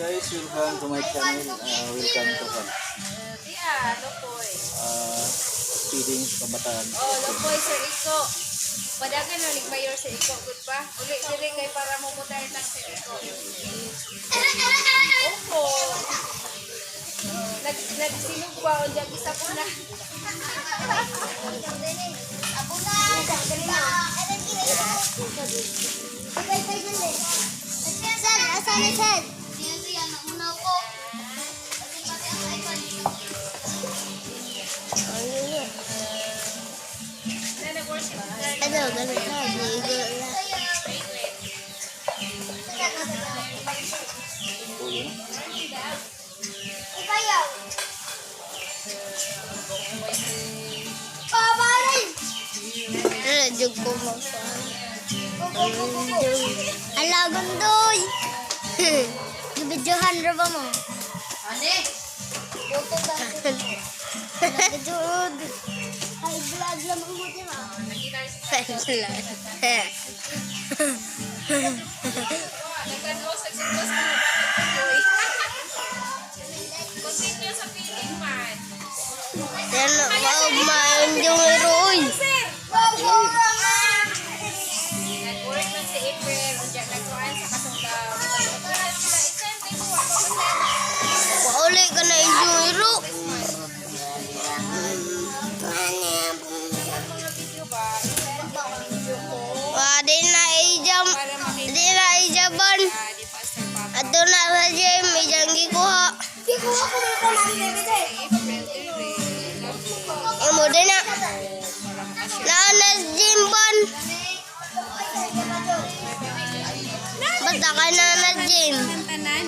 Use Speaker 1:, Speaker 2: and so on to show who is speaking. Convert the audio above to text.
Speaker 1: guys, welcome to my channel. Welcome to
Speaker 2: Yeah, Lopoy.
Speaker 1: feeding kabataan.
Speaker 2: Oh, Lopoy, Sir Iko. Padagan na nagmayor Sir Iko, good pa? Uli, dili kay para mumutahin ng Sir Iko. Opo. Nagsinog ba o dyan isa po na? Apo na!
Speaker 3: Sir, asan ni Sir? Ano, ganun ka. Ligo na. Ikayaw. Pabarin! Jug ko mo. Ala, gundoy! Gibidyohan ra ba mo?
Speaker 2: Ane?
Speaker 3: Boto ka. Nagdud. Ay, vlog lang mo mo, di ba?
Speaker 2: Nagkano sa siglos mo. Continue sa feeling man.
Speaker 3: Yan, wag mayon yung iroy.
Speaker 2: Nag-work man si April. O dyan nagkuhan sa kasunggaw.
Speaker 3: Pauli ka na yung iro.
Speaker 2: Mga video ba? Video ko.
Speaker 3: Di na ijam.
Speaker 2: Para makita.
Speaker 3: Di na ijaban.
Speaker 2: Di pa sa papa.
Speaker 3: Ato na sa gym. Ijang gikuha.
Speaker 2: April dire.
Speaker 3: Imo din na. Nanas gym ban. Basta ka na na gym.
Speaker 2: Tanan.